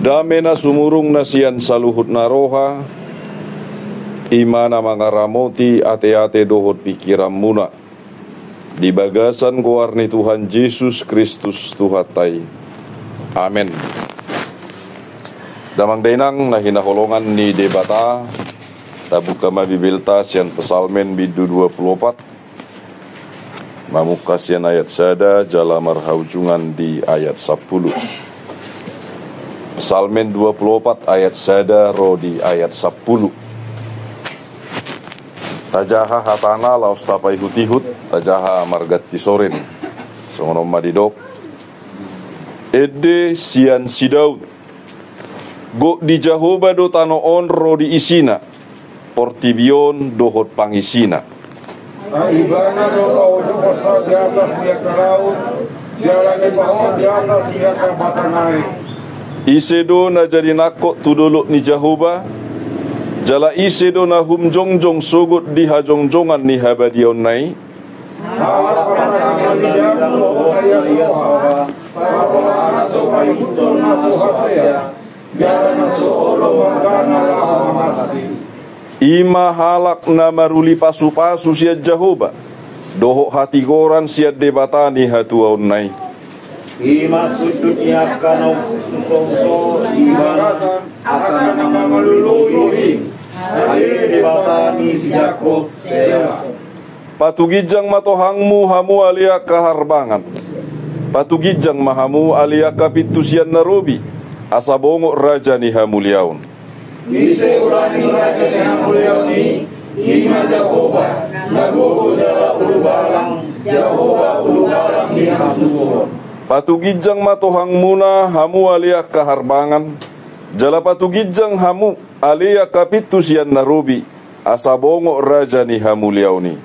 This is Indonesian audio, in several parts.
damena sumurung nasian saluhut naroha, imana mangaramoti ate-ate dohot pikiran muna, di bagasan kuarni Tuhan Yesus Kristus Tuhatai. Amin. Damang dainang na hinaholongan ni debata tabuka mabibilta sian pesalmen bidu 24 mamuka sian ayat sada jala marhaujungan di ayat 10. Pesalmen 24 ayat sada ro di ayat 10. Tajaha hatana laos tapai hutihut tajaha margat tisorin songonom madidok ede sian sidaud go di Jahoba do tano onro di isina portibion dohot pangisina ibana do ojo pasal di atas dia ke laut jalan di bawah di atas dia ke batanai isedo na jadi nakok tudolok ni Jahoba jala isedo na humjongjong sugut di hajongjongan ni habadion nai ima halak na maruli pasu-pasu siat Jahoba dohok hati goran siat debatani hatuaun nai ima sudut yakano susongso ibarasan akan nama melului hari debatani si Jakob Sela patugijang matohangmu hamu alia kaharbangan patugijang mahamu alia kapitusian narobi asabongo raja ni hamuliaun ise urani raja ni hamuliaun ima Jakoba nagogo jala ulubalang Jakoba ulubalang ni hamuliaun patugijang matohangmuna hamu alia kaharbangan jala patugijang hamu alia kapitusian narobi asabongo raja ni hamuliauni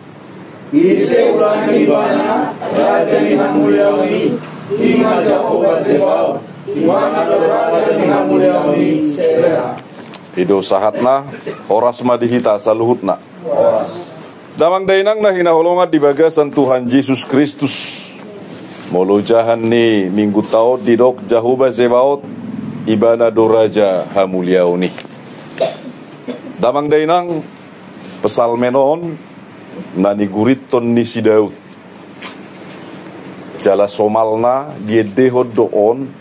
ise urani bana raja ni hamuliauni ima Jakoba sebao imana raja ni hamuliauni Sela ido sahatna horas madihita saluhutna damang dainang na hinaholongan di bagasan Tuhan Yesus Kristus molojahan ni minggu taot didok Jahoba Zebaot ibana do raja hamuliauni damang dainang pesalmenon nani guriton ni si Daud jala somalna giedehod doon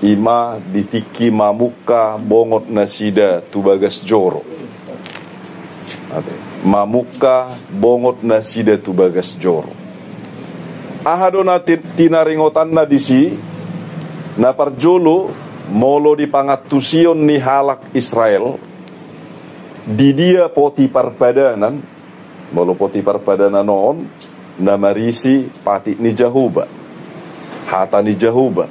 ima ditiki mamuka bongot nasida tubagas joro mamuka bongot nasida tubagas joro ahadona tinaringotan na disi na parjolo molo di pangatusion ni halak Israel di dia poti parpadanan molo poti parpadanan noon na marisi pati ni Jahoba hata ni Jahoba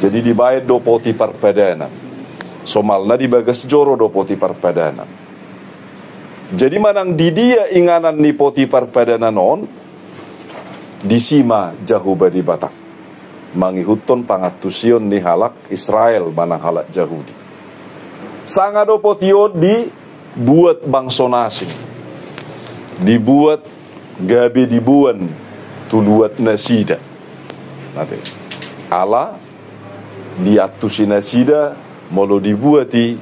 jadi dibayar do poti parpadanan somalna di bagas joro do poti parpadanan jadi manang di dia inganan ni poti parpadanan on disima Jahoba di batak mangihuton pangatusion ni halak Israel manang halak Yahudi sangado potio dibuat bangsa nasing dibuat gabe dibuan tuluat nasida ala diatusi nasida molo dibuati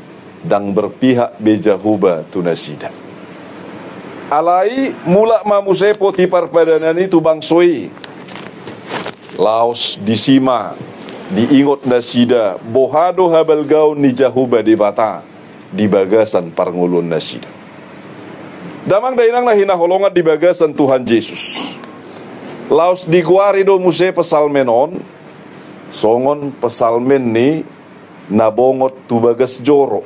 dang berpihak be Jahoba tu nasida alai mula mamuse poti parpadanan itu bangsoi laos disima diingot nasida bohado habal gaun ni Jahoba di bata di bagasan parngulun nasida damang dainang na hinaholongan di bagasan Tuhan Yesus laos diguari do muse pesalmenon songon pesalmen ni nabongot tubagas joro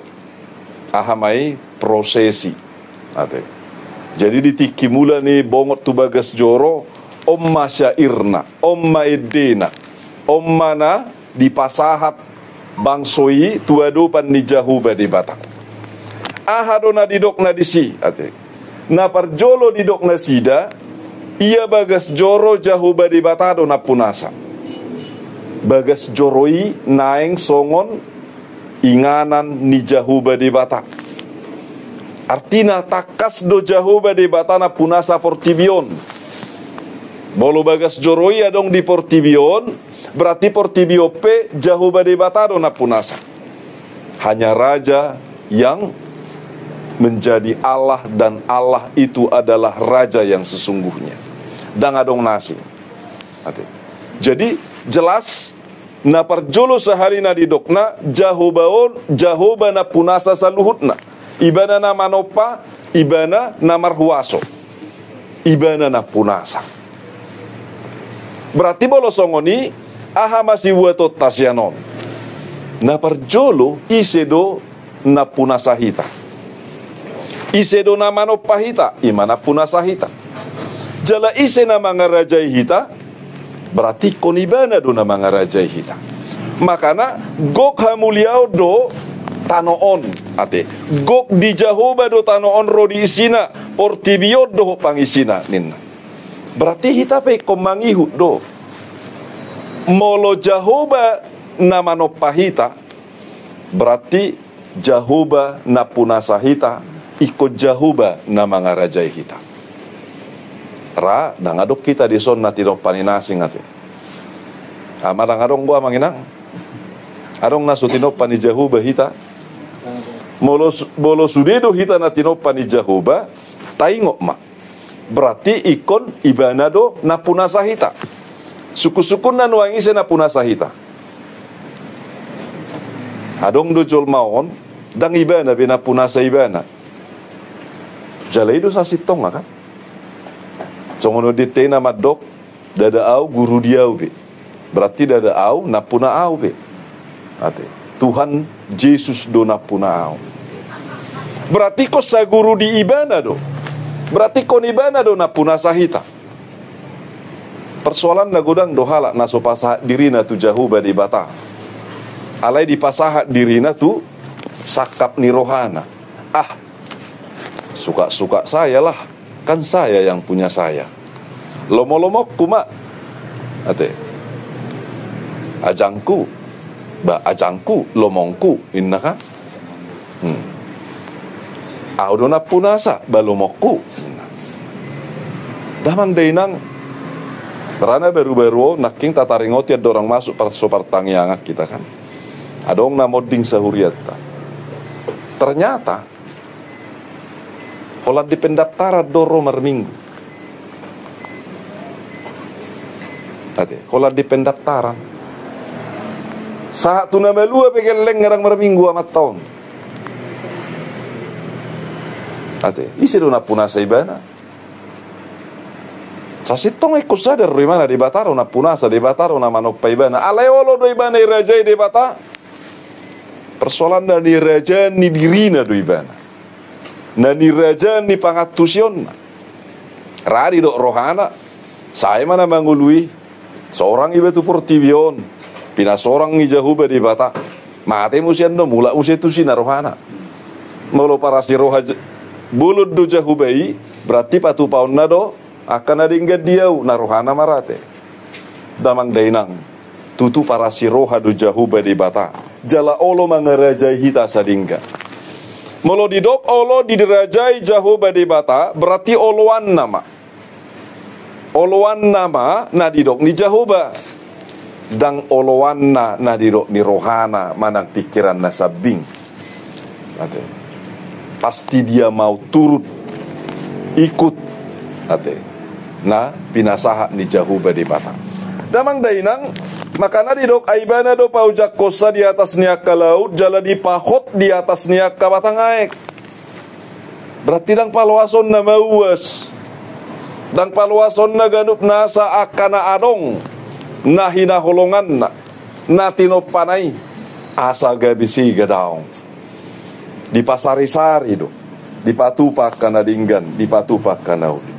ahamai prosesi jadi ditiki mula ni bongot tubagas joro omma syairna omma edena omma na dipasahat bangsoi tuadopan ni Jahoba di batang ahadona didok na disi na parjolo didok na sida ia bagas joro Jahoba di batado na punasa bagas joroi naeng songon inganan ni Jahoba di batak artina takas do Jahoba di batana punasa portibion bolo bagas joroi adong di portibion Berarti portibiope Jahuba de Bata do na punasa. Hanya raja yang menjadi Allah, dan Allah itu adalah raja yang sesungguhnya. Dan adong nasi. Jadi jelas na parjolo sehari na didokna Jahuba na punasa saluhutna. Ibana na manopa, ibana na marhuaso, ibana na punasa. Berarti bolosongoni aha masih buatot tasyanon. Na parjolo isedo na punasa hita. Isedo na manopa hita, imana punasa hita. Jala ise na mga rajay hita, berarti konibana do na mga rajay hita. Makana gok hamuliao do tanoon ate. Gok di Jahuba do tanoon ro di isina, portibiot do pangisina ninna. Berarti hita pe komangihu do. Molo Jahuba na manopahita, berarti Jahuba na punasa hita, ikut Jahuba na mga rajay hita. Ra, nangadok kita di son na tinok paninasing ate. Amarang adong gua manginang. Adong nasu tinok pani Jahuba hita. Bolo sudedo hita na tinok pani Jahuba, taingok ma. Berarti ikon ibanado na punasa hita. Suku-sukun na nuangise na punasa hita. Adong do jol maon, dang ibana bina punasa ibana. Jalai do sa sitong kan? Songono dite na madok, dada au guru diau be. Berarti dada au na puna au be. Ate, Tuhan Yesus do na puna au. Berarti ko sa guru di ibana do. Berarti kon ibana do na puna sahita. Persoalan na godang do halak na so pasahat dirina tu Jahuba di Bata. Alai di pasahat dirina tu sakap ni rohana. Ah, suka-suka saya lah. Kan saya yang punya saya. Lomo-lomok kuma. Ate. Ajangku. Ajangku, lomongku. Inna ka? Audo na punasa, balomokku. Damang dainang. Karena baru-baru naking tataringot ya dorang masuk pertangyangan kita kan. Adong na moding sahuriat. Ternyata Holat di pendaftaran doro marminggu. Holat di pendaftaran. Saat tu nama lua pegeleng ngarang marminggu amat tahun. Isi dona punasa ibana. Sasitong ikut sadar di mana di Bataro na punasa di Bataro na manok ibana. Alayolo do ibana raja di Bata. Persoalan dari raja ni dirina do ibana. Na ni raja ni pangatusion. Radi dok rohana. Saya mana mangului seorang iba tu portivion. Pina seorang ni Jahuba di Bata. Mate musian do mula usia tu sina rohana. Molo para si roha bulut do Jahubai berarti patu paun nado akan ada ingat dia na rohana marate. Damang dainang tutu para si roha do Jahuba di Bata. Jala olo mangarajai hita sadingga. Molo didok olo diderajai Jahuba di Bata berarti oloan nama. Oloan nama na didok ni Jahuba. Dan oloan na didok ni rohana manang pikiran na sabing. Pasti dia mau turut ikut na pinasaha ni Jahuba di Bata. Damang dainang makana didok aibana do paujak kosa di atas niaka laut jala di pahot di atas niaka batangaek. Berarti dang paluason na mauwas. Dang paluason na ganup nasa akana adong na hinaholongan na tinopanay asa gabisi gadaong. Di pasari-sari do. Di patupak kana dinggan, di patupak kana udi.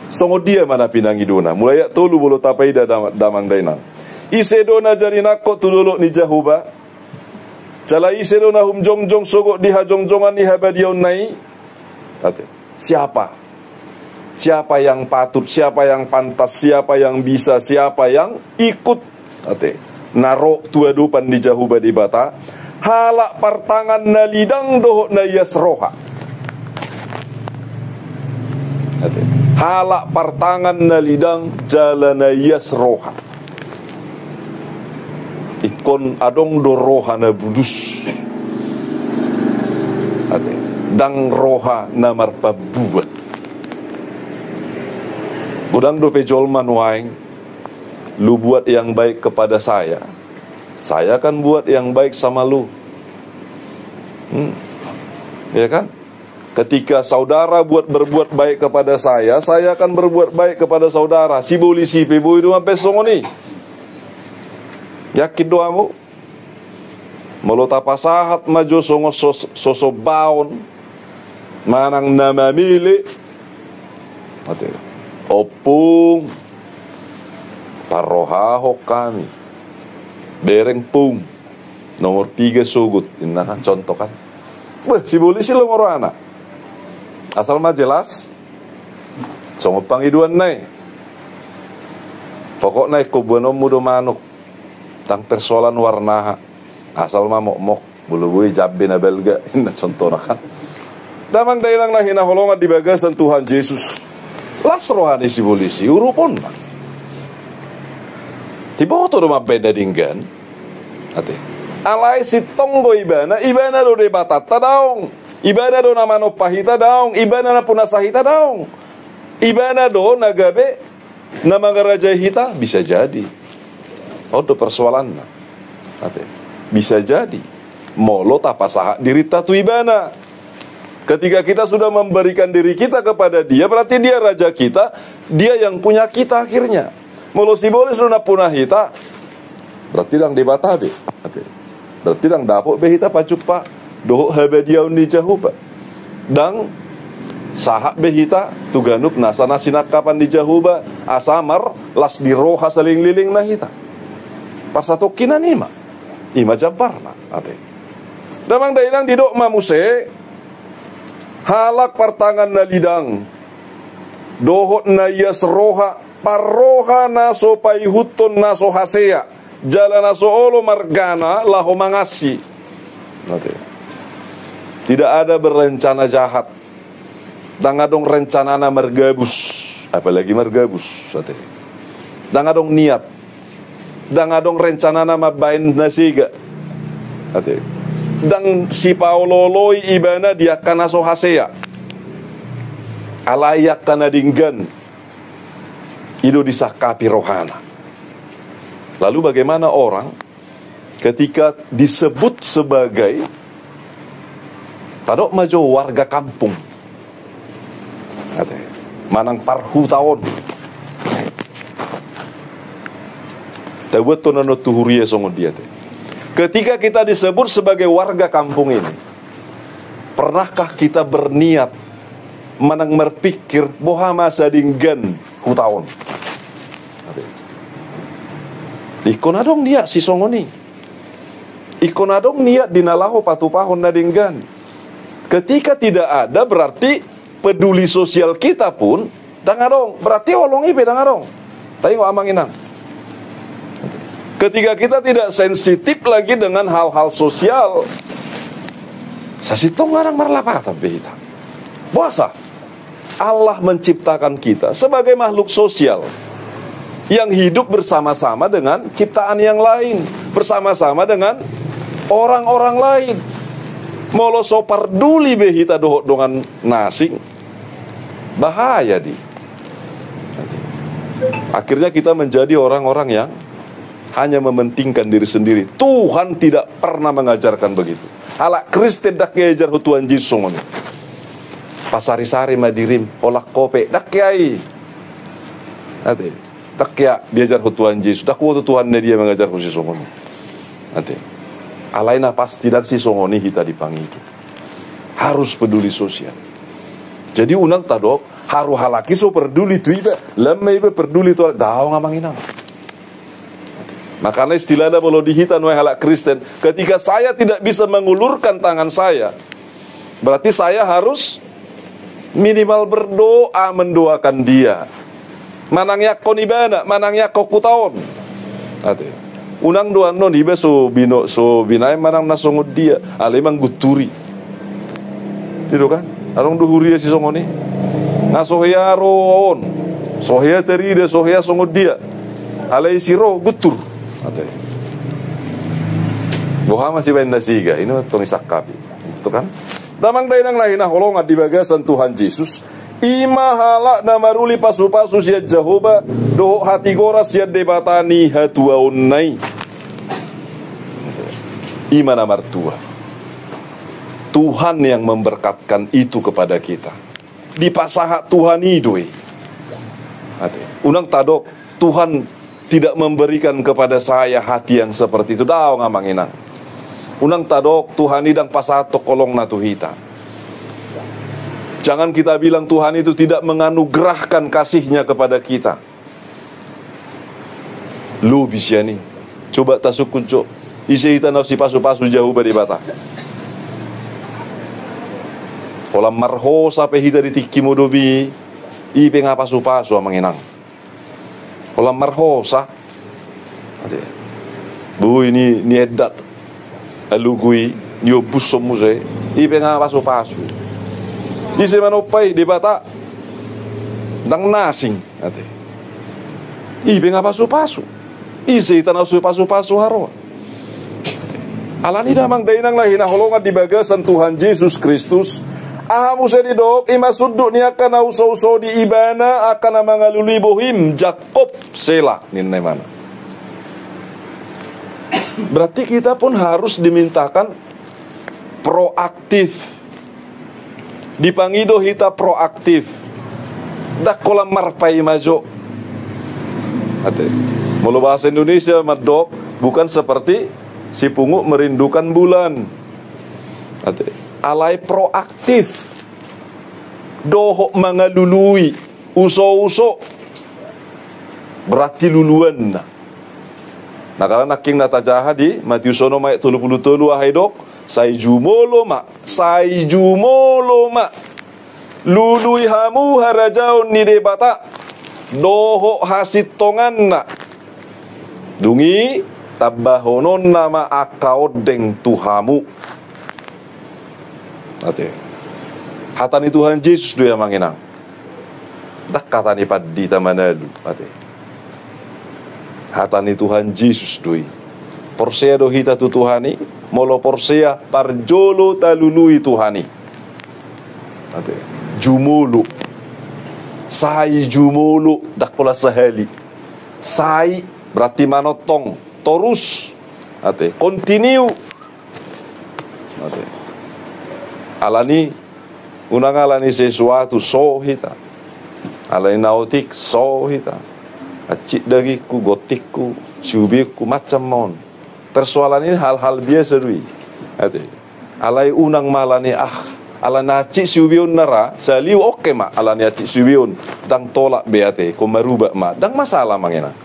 Songo dia mana pinangidona. Mulai tolu bolo tapai damang dainang. Isedona jari nako tululok ni Jahuba. Cala isedona hum jongjong sogok di hajongjongan ni habadion nai. Siapa? Siapa yang patut, siapa yang pantas, siapa yang bisa, siapa yang ikut. Narok tua dupan di Jahuba di Bata. Halak partangan na lidang dohok na yasroha. Halak partangan na lidang jalana yasroha. ikon adong do roha na bulus ate dang roha na marpabuat udang do pejol manuaing lu buat yang baik kepada saya akan buat yang baik sama lu. Ya kan? Ketika saudara berbuat baik kepada saya akan berbuat baik kepada saudara. Si boli si pebo itu sampai songoni. Yakin doamu? Melota pasahat maju songo sosobaon manang nama milik. Mati. Opung parohaho kami. Bereng pung nomor 3 sugut. Ini kan contoh kan. Si boli si lo moro anak. Asal mah jelas songo pangiduan nai pokok nai kubuano mudo manuk tang persoalan warna asal mah mok bulu bui jabbe na belga ina contoh kan damang dailang na hinaholongan di bagasan Tuhan Yesus las rohani si polisi urupon mah tiba to do mabeda dinggan ate alai si tonggo ibana do de batata daong ibana do namano pahita daong, ibana na punasahita daong, ibana do nagabe namangaraja hita bisa jadi. Oh do persoalan na, bisa jadi. Molo tapasaha diri tatu ibana. Ketika kita sudah memberikan diri kita kepada dia, berarti dia raja kita, dia yang punya kita akhirnya. Molo sibolis na punahita, berarti dang debatabe, berarti dang dapok behita pacupa. Doh habadiau ni jahuba dang sahak behita tuganuk nasana sinakapan di jahuba asamar las di roha saling liling nahita pasato kinanima ima jabarna ate damang dailang didok mamuse halak partangan na lidang dohot na yas roha parroha na so paihuton na so hasea jala na so olo margana laho mangasi ate tidak ada berencana jahat. Dan adong rencana na mergabus. Apalagi mergabus. Dan adong niat. Dan adong rencana na mabain nasiga. Dan si paololoi ibana dia kana so hasea. Alayak kana dinggan. Ido disakapi rohana. Lalu bagaimana orang ketika disebut sebagai tadok majo warga kampung manang parhu tahun tabuat tonano tuhuria songo dia ketika kita disebut sebagai warga kampung ini pernahkah kita berniat manang berpikir bohama sadinggan hutawon ikonadong dia si songoni ikonadong niat dinalaho patupahon nadinggan. Ketika tidak ada berarti peduli sosial kita pun dangadong berarti olongi be dangadong. Tengok amang inang. Ketika kita tidak sensitif lagi dengan hal-hal sosial, sasitong ngarang marlapa tapi kita. Puasa. Allah menciptakan kita sebagai makhluk sosial yang hidup bersama-sama dengan ciptaan yang lain, bersama-sama dengan orang-orang lain. Molo so parduli behita dohok dengan nasing bahaya di akhirnya kita menjadi orang-orang yang hanya mementingkan diri sendiri. Tuhan tidak pernah mengajarkan begitu. Alak Kristen dak kejar Tuhan Yesus ngoni pasari-sari madirim olak kope dak kiai dak kia diajar Tuhan Yesus dak Tuhan dia mengajar khusus ngoni alaina pasti dak si songoni kita dipanggil itu harus peduli sosial. Jadi unang tadok haru halaki so peduli tu iba lama iba peduli tu daong amang inang. Makanya istilahnya kalau dihitan wahai halak Kristen, ketika saya tidak bisa mengulurkan tangan saya, berarti saya harus minimal berdoa mendoakan dia. Manangnya konibana, manangnya kokutaon. Unang doan non iba so binay manang nasongod dia, alemang guturi. Itu kan? Arong duhuria si songoni. Ngasohya roon. Sohya teride sohya songod dia. Alay siro gutur. Boha masih benda siga, ini tong isakabi. Itu kan? Damang dainang lain holongan di bagasan Tuhan Yesus. Imahala na maruli pasu-pasu siya Jehovah doho hati goras siya debatani hatuaunay. Ima nomor 2. Tuhan yang memberkatkan itu kepada kita. Di pasaha Tuhan itu. Unang tadok Tuhan tidak memberikan kepada saya hati yang seperti itu. Daw ngamanginang. Unang tadok Tuhan idang pasaha tokolong natuhita. Jangan kita bilang Tuhan itu tidak menganugerahkan kasihnya kepada kita. Lu bisa nih. Coba tasuk kunco. Isi hita nau si pasu-pasu jauh badi bata. Kolam marho sampai hita di tiki modobi. Ipe nga pasu-pasu amanginang. Kolam marho sa. Bu ini edat. Alugui. Niobus somuse. Ipe nga pasu-pasu. Isi manopay di bata dang nasing ate. Ibe nga pasu-pasu. Isi tanaw su pasu-pasu haro. Alani damang dainang lahi na holongan di bagasan Tuhan Yesus Kristus. Ahamu sa didok imasuddo niya ka na uso-uso di ibana akan na mga lulibohim Jakob sela ninay mana. Berarti kita pun harus dimintakan proaktif. Dipangido hita proaktif. Dak kolam marpai majo. Ate. Mula bahasa Indonesia madok bukan seperti si pungu merindukan bulan. Ate. Alai proaktif. Dohok mangalului. Uso-uso. Berarti luluan. Nah kalau naking natajaha di Matius 33 ahai dok. Sai jumolo ma lului hamu harajaun ni debata doho hasit tongan na dungi tabahonon nama akaodeng tuhamu. Ate hatani Tuhan Yesus do yang manginang dak katani paddi tamanalu. Ate hatani Tuhan Yesus doi porsea do hita tu Tuhani molo porsea parjolo talului Tuhani. Ate jumulu sai jumulu dakola sahali sai berarti manotong terus. Ate continue. Ate alani unang alani sesuatu so hita alani nautik so hita acik dagiku gotikku subiku macam mon. Persoalan ini hal-hal biasa dui. Ate alai unang malani alana cik subiun nara saliu oke ma alani cik subiun dang tolak beate ko maruba ma dang masalah mangena.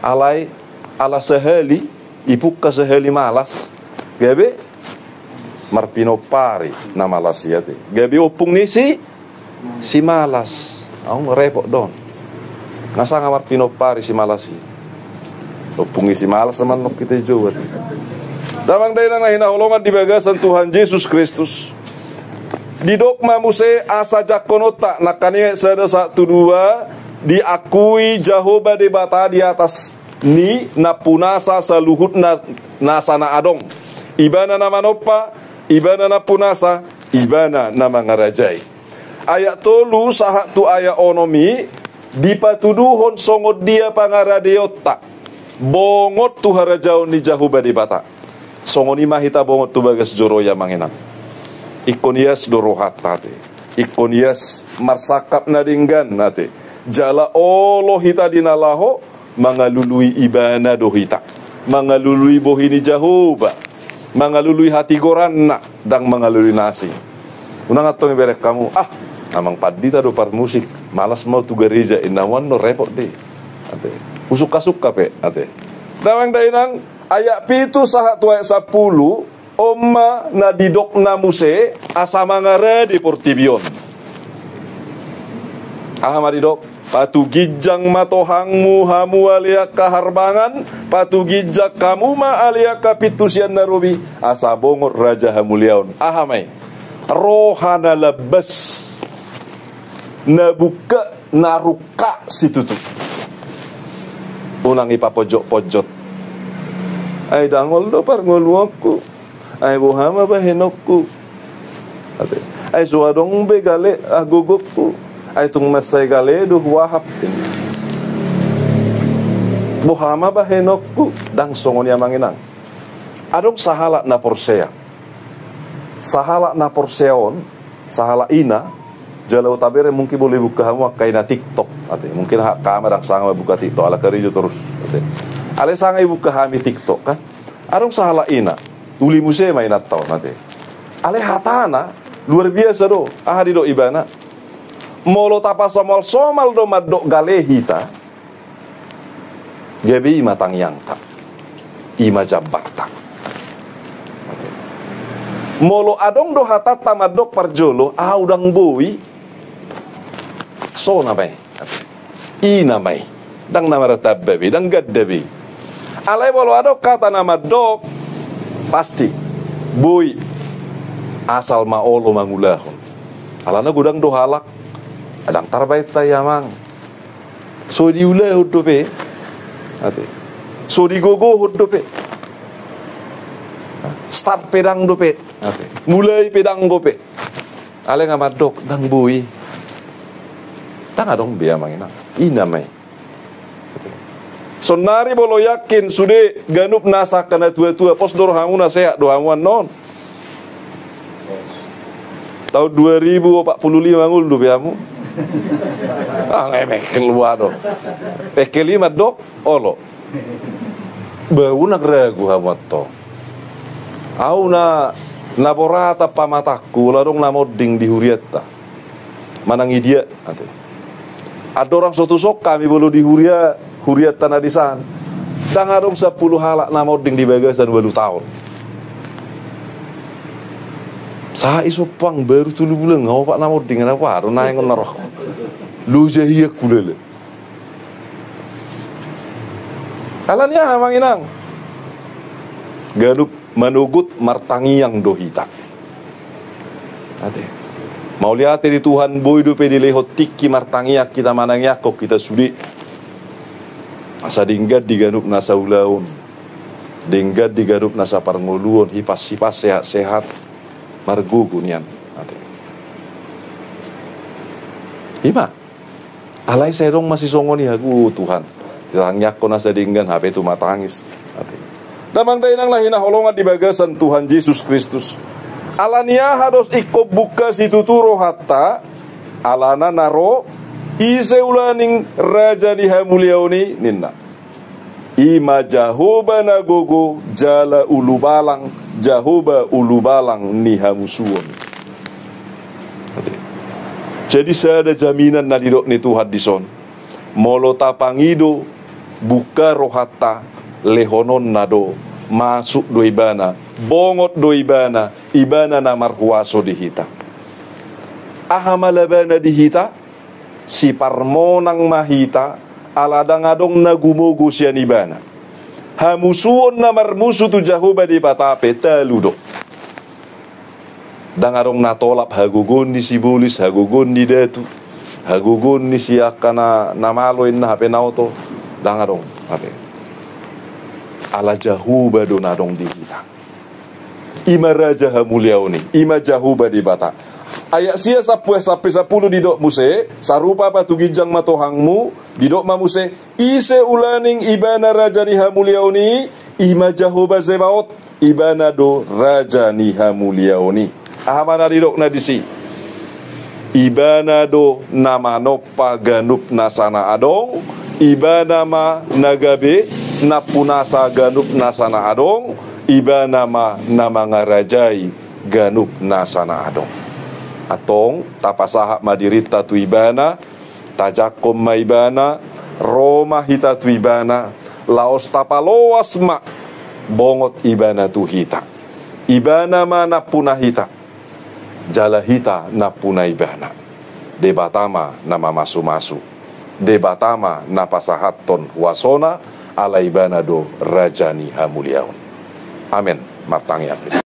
Alai ala sehali ipuka sehali malas gabe marpino pari na malas yate gabe opung ni si malas au repot don ngasanga marpino pari si malasi opung isi malas man nok kita jawat. Damang dainang na hinaholongan di bagasan Tuhan Yesus Kristus. Di dogma muse asa jakonota nakani sada 1 2 diakui Jehovah debata di atas ni napunasa saluhut nasana adong. Ibana nama nopa, ibana na punasa, ibana nama ngarajai. Ayat tolu sahat tu ayat onomi dipatuduhon songod dia pangaradeota. Bongot tu harajaun ni Jehovah debata. Songoni mahita bongot tu bagas joroya manginang. Ikonias dorohat tate. Ikonias marsakap nadinggan nate. Jala Allah hita dinalaho mangalului ibana dohita. Mangalului bohini Jehovah. Mangalului hati goranna dang mangalului nasi. Unang atong iberek kamu amang padita do par musik malas mau tu gereja inawan no repot deh. Ate. Usuka-suka pe ate. Damang dainang ayat pitu sahat tu ayat 10 Oma na didok na muse asama ngare di portibion. Maridok patu gijang matohangmu hamu alia kaharbangan patu gijak kamu ma alia kapitusian narubi asa bongot raja hamuliaun. Ahamai rohana labas nabuka naruka situtu unang ipapojok-pojot Ay dangol do parngoluakku. Ay bohama bahenokku. Ay suadong be gale agugokku. Ay tung masay gale do wahap. Bohama bahenokku dang songon ya manginang. Adong sahala na porsea. Sahala na porseon, sahala ina, jala utabere mungkin boleh buka hamu kaina TikTok. Mungkin hak kamera sanga buka TikTok ala kerijo terus. Ale sanga buka hami TikTok kan. Adong sahala ina, uli muse mainat tau nanti. Ale hatana luar biasa do. Ahadi do ibana. Molo tapa somal do madok galehita. Gabi matang yang tak. Ima jabar tak. Molo adong do hatat tamadok parjolo udang boi so namai ina mai dang nama tababi dang gaddabi alai molo adok kata nama dok pasti boi asal maolo mangulahon alana gudang do halak adang tarbait tayamang so diulai hudope so digogo hudope start pedang dope mulai pedang gope ale ngamadok dang bui dang adong bea mangina ina mai sonari bolo yakin sude ganup nasa kana tua-tua pos dor hamuna sehat do hamuan non tahun 2045 ngul do beamu ngemek keluar do kelima dok olo bau nak ragu hamuat to au na naborata pamataku larong namoding di huriata manangi dia ada orang suatu sok kami bolu di huriata nadisan dan arong 10 halak namoding di bagasan baru tahun sa isopang baru 3 bulan ngau pak namoding apa aro naeng naroh lu jahia kulele kalannya hamang inang gadup menugut martangi yang dohita. Mau lihat di Tuhan boy do pe dilehot tiki martangi kita manang yakok kita sudi. Asa dinggat diganup nasa ulaun. Dinggat diganup nasa parnguluon hipas-hipas sehat-sehat margugunian. Ima. Alai serong masih songoni hagu Tuhan. Tang yakko nasa dinggan HP tu matangis. Damang dainang lahina holongan di bagasan Tuhan Yesus Kristus. Alania harus ikop buka situturo hatta alana naro ise ulaning raja di hamuliauni ninna. Ima jahoba nagogo jala ulubalang jahoba ulubalang ni hamusuon. Jadi saya ada jaminan na didok ni Tuhan dison. Molo tapangido buka rohata lehonon nado masuk do ibana bongot do ibana na marhuaso dihita ahamalabana dihita si parmonang mahita aladang adong nagumogo siya ibana hamusuon na marmusu tu jahoba di patape taludo dangarong natolap hagugon ni sibulis hagugon ni detu hagugon ni siaka na namaloin na hape nauto dangarong hape ala jahuba donadong di kita ima raja hamuliauni ima jahuba di bata ayak sia sapue sapi 10 didok muse sarupa patugijang matohangmu didok mamuse ise ulaning ibana raja ni hamuliauni ima jahuba zebaot ibana do raja ni hamuliauni ahamana didok na disi ibana do nama nopa ganup nasana adong ibana ma nagabe napunasa ganup nasana adong ibana ma namangarajai ganup nasana adong atong tapasaha madirita tu ibana tajakom maibana Roma hita tu ibana laos tapaloas ma bongot ibana tu hita ibana ma napuna hita jala hita napuna ibana debatama nama masu-masu debatama napasahaton wasona ala ibana do rajani hamuliaun amin martang yakin